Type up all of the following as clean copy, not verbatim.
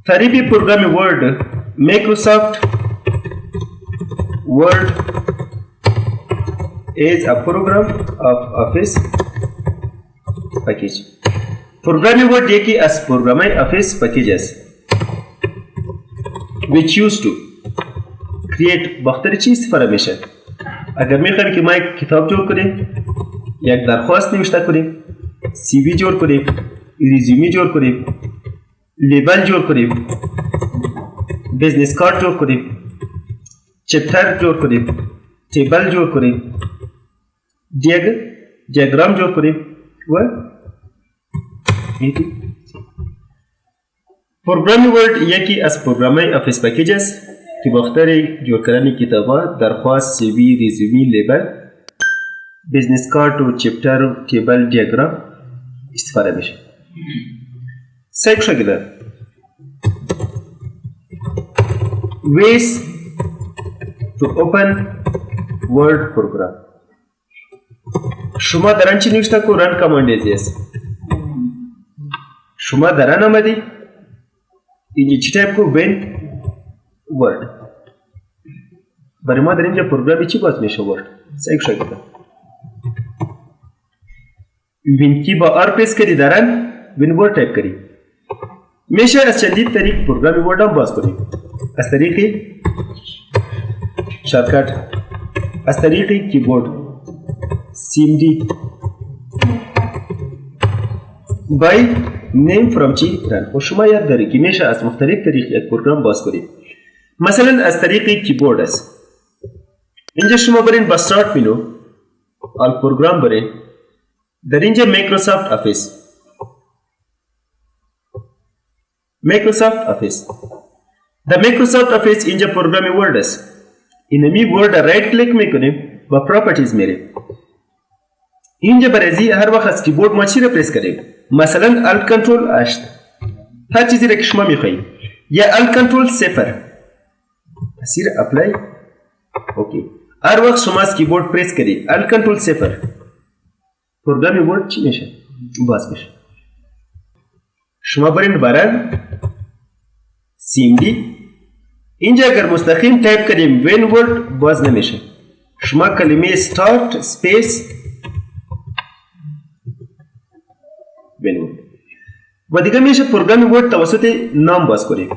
تعریف پروگرام ورد. Microsoft Word is a program of office package. پروگرام ورد یکی از پروگرام‌های office package است which used to create باختر چی استفاده میشه. اگر میخوایم که ما یک کتاب جور کنیم، یک درخواست نوشته کنیم، سی وی جور کنیم، ریزومه جور کنیم، لیبل جور کنیم، بیزنس کارت جور کنیم، چپتر جور کنیم، تیبل جور کنیم، دیاگرام جور کنیم و پروگرام ورد یکی از پروگرام‌های افیس پکیج است که باختر جور کردن کتاب‌ها، درخواست، سی وی، ریزومه، لیبل، بیزنس کارت و چپتر و تیبل دیاگرام استفاده میشه. سعی شده ways to open word program. شما در آن چی نوشته کو رن کاماند است. شما در آن آمدی اینجا چی تایپ کو وین ورد. برای ما در اینجا پروگرامی چی باز میشه ورد. سعی شده وین کی با آر پریس کردی در آن وین ورد تایپ کردی. میشه از چندین طریق پروگرام ورد هم باز کنیم. از طریق شارتکت، از طریق کیبورد، CMD by name from چی رن. و شما یاد دارید که میشه از مختلف طریق یک پروگرام باز کنید. مثلا از طریق کیبورد است. اینجا شما برین با start menu آل پروگرام برین. در اینجا Microsoft Office در Microsoft Office اینجا پروگرام ورد است. اینمی ورد رایت کلیک میکنیم و پراپرتیز میریم. اینجا برای هر وقت از کیبورد ما چی را پرس کنیم. مثلا Alt Control 8 هر چیزی را که شما میخواهید یا Alt Control 0 اسیر اپلای. اوکی. هر وقت شما از کیبورد پرس کنید Alt Control 0 پروگرام ورد چی میشه؟ باز میشه. شما برین برن CMD اینجا اگر مستقیم تایپ کنیم وین ورد باز نمیشه. شما کلمه start space وین ورد و دیگه میشه پروگرام ورد توسط نام باز کنیم.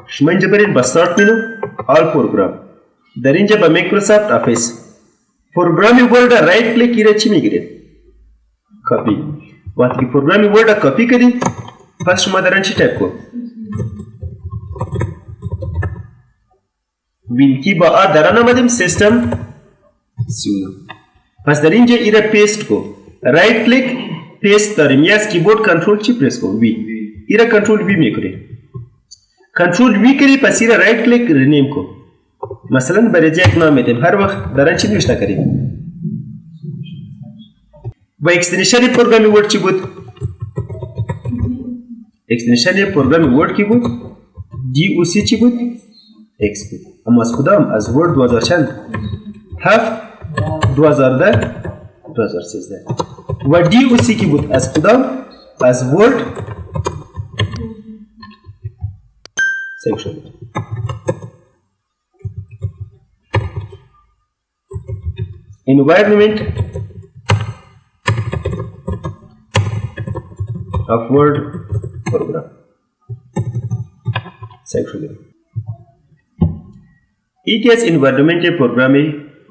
شما اینجا برین با start menu all program در اینجا با Microsoft Office پروگرام ورد رایت کلیک ایره چی میگیریم؟ کپی. وقتی که پروگرام ورد کپی کردید پس شما در آن چی تایپ کن؟ وین کی با آر در آن آمدیم سیستم سیونو. پس در اینجا ایره پیست کن. رایت کلیک پیست داریم یا از کیبورد کنترول چی پریس کن؟ وی. ایره کنترول وی میکنیم. کنترول وی کردی پس ایره رایت کلیک رینیم کن. مثلا برای یک نام میدیم هر وقت در آن چی نوشته کنیم. و اکستنشن پروگرام ورد چی بود؟ اکستنشن پروگرام ورد کی بود؟ DOC چی بود؟ X بود. اما از کدام؟ از ورد 2000 چند؟ 7 2010 2013 و DOC کی بود؟ از کدام؟ از ورد سیکشن بود. Environment of word program section یکی از environment پروگرام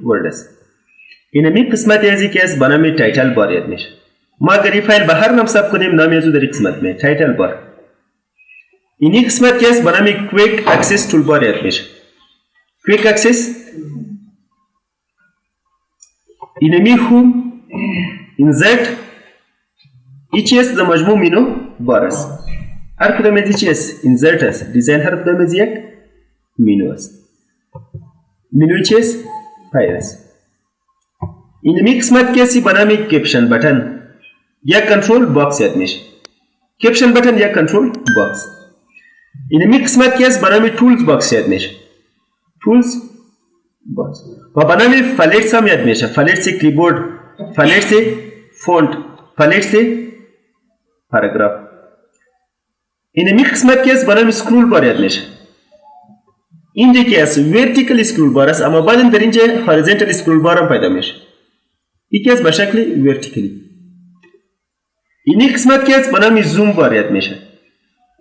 ورد است. اینمی قسمتی از یکی از به نام تایتل بار یاد میشه. ما اگر این فایل به هر نام ثبت کنیم نامی از در قسمت می تایتل بار. اینی قسمت که است به نام کویک اکسس تول بار یاد میشه. کویک اکسس اینمی هوم اینزرت ایچی است در مجموع مینو بار است. هر کدام از ایچی است اینزرت است. دیزاین هر کدام از یک مینو است. مینو چی است؟ فایل است. اینمی قسمت که است به نام کپشن بٹن یا کنترل باکس یاد میشه. کپشن بٹن یا کنترل باکس. اینمی قسمت که است به نام تولز باکس یاد میشه. تولز باکس و به نام فلتس هم یاد میشه. فلتس کیبورد، فلتس فونت، فلتس پاراگراف. اینمی قسمت که است به نام اسکرول بار یاد میشه. اینجا که است ورتیکل اسکرول بار است، اما بعد در اینجا هوریزونتال اسکرول بار هم پیدا میشه. یکی از به شکل ورتیکلی. اینی قسمت که است به نام زوم بار یاد میشه.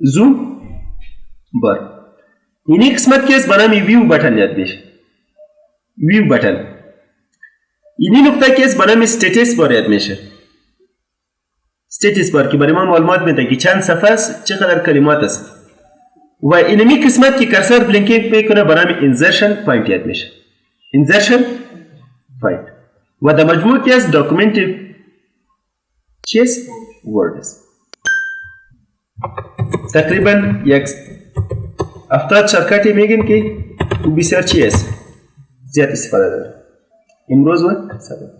زوم بار. اینی قسمت که است به نام ویو بٹن یاد میشه. ویو بٹن. اینی نقطه که است به نام استیتس بار یاد میشه. استیتس بار که برای ما معلومات میده که چند صفحه است، چقدر کلمات است. و اینمی قسمت که کرسر بلینکینگ میکنه به نام انسرشن پوینت یاد میشه. انسرشن پوینت. و در مجموع که است داکومنت چیست؟ ورد است. تقریبا یک 70 شرکتی میگن که بسیار چی است؟ زیاد استفاده داره. امروز و سبب.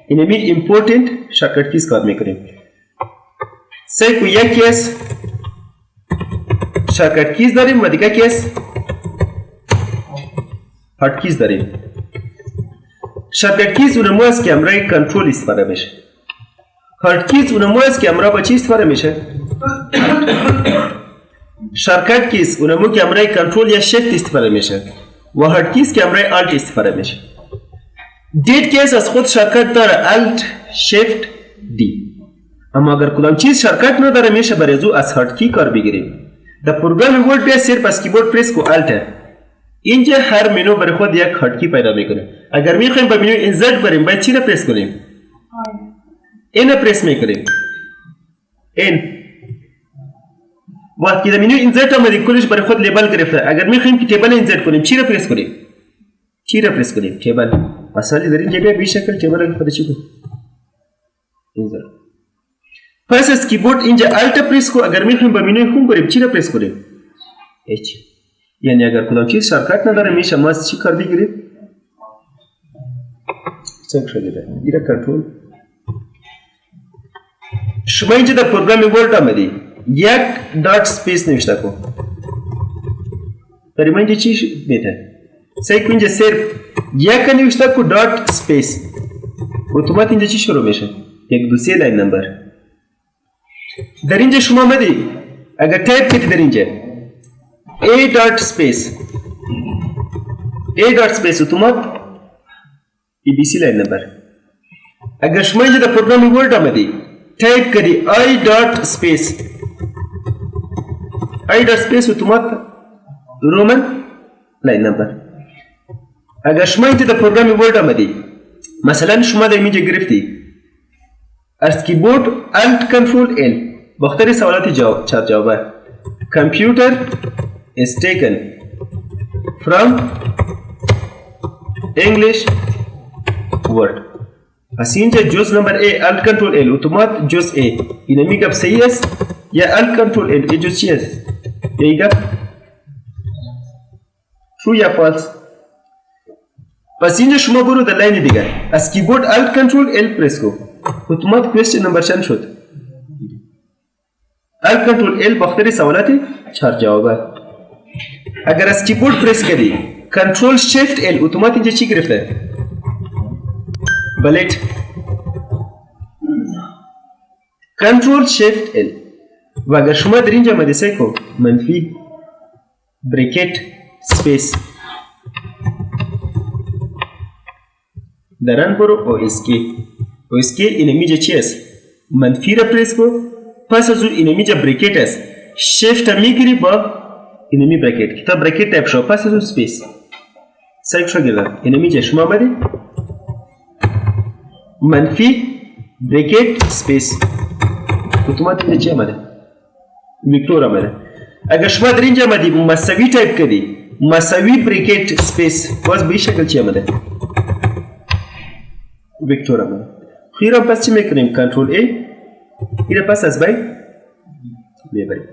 اینمی ایمپورتنت شرکت کیز کار میکنیم. سه کو یک است شرکت کیز داریم و دیگه کی است هارد کیز داریم. شرکت کیز اونمو است که امرای کنترل استفاده میشه. هارد کیز اونمو است که امرا با چی استفاده میشه؟ شرکت کیز اونمو که امرای کنترل یا شیفت استفاده میشه و هارد کیز که امرای آلت استفاده میشه. دیت کیز از خود شرکت داره آلت شیفت دی. اما اگر کدام چیز شرکت نداره میشه برای زو از هارد کی کار بگیریم. در پروگرام ورد بیا صرف از کیبورد پرس کو آلت ہے. اینجا هر منو برای خود یک هارد کی پیدا میکنه. اگر میخوایم به منو انسرت بریم باید چی را پرس کنیم؟ این را پرس میکنیم. این وقتی در منو انسرت آمده کلش برای خود لیبل گرفته. اگر میخوایم که تیبل انسرت کنیم چی را پرس کنیم؟ چی را پرس کنیم؟ تیبل. مثلا در اینجا بیا به شکل تیبل خود چی کنیم؟ انسرت. پس از کیبورد اینجا آلت پرس کو. اگر میخوایم با منوی هوم بریم چی را پرس کنیم؟ هیچ. یعنی اگر کدام چیز شرکت نداره میشه ما از چی کار بگیریم؟ سنگ شده ایره کنترل. شما اینجا در پروگرام ورد آمدی یک دات سپیس نوشته کن. برای ما اینجا چی میده؟ سعی کن اینجا صرف یک نوشته کن دات سپیس. اتومات اینجا چی شروع میشه؟ 1 2 3 لاین نمبر. در اینجا شما آمدی اگر تایپ کنید در اینجا A dot space اتومات ABC لاین نمبر. اگر شما اینجا در پروگرام ورد آمدی تایپ کردی I dot space اتومات رومن لاین نمبر. اگر شما اینجا در پروگرام ورد آمدی مثلا شما در اینجا گرفتی از کیبورد Alt Control L بختاری سوالاتی جوابه. Computer is taken from English word. پس اینجا جز نمبر A Alt Control L اتومات جز A. اینه میگه صحیح است یا Alt Control L جز چی است؟ یا ایگه true یا false. پس اینجا شما برو در لاین دیگر از کیبورد Alt Control L پرس کو. اتومات کوشن نمبر چند شد؟ Alt Control L بختاری سوالاتی 4 جوابه. اگر از کیبورد پرس کردی کنترل شیفت L اتومات اینجا چی گرفته؟ بلت. کنترل شیفت L. و اگر شما در اینجا مدرسه کو منفی بریکت سپیس دران برو OSK اینمیجا چی است؟ منفی را پرس کو. پس از اون اینمیجا بریکت است. شیفت میگیری با اینمی بریکت. کتاب بریکت تایپ شو. پس از اون سپیس سایک شو گردن. اینمیجا شما آمدی منفی بریکت سپیس اتومات اینجا چی آمده؟ ویکتور آمده. اگر شما در اینجا آمدی مساوی تایپ کردی مساوی بریکت سپیس باز به این شکل چی آمده؟ ویکتور آمده. خیرم پس چی میکنیم؟ کنترل A ایره پس از بین میبریم.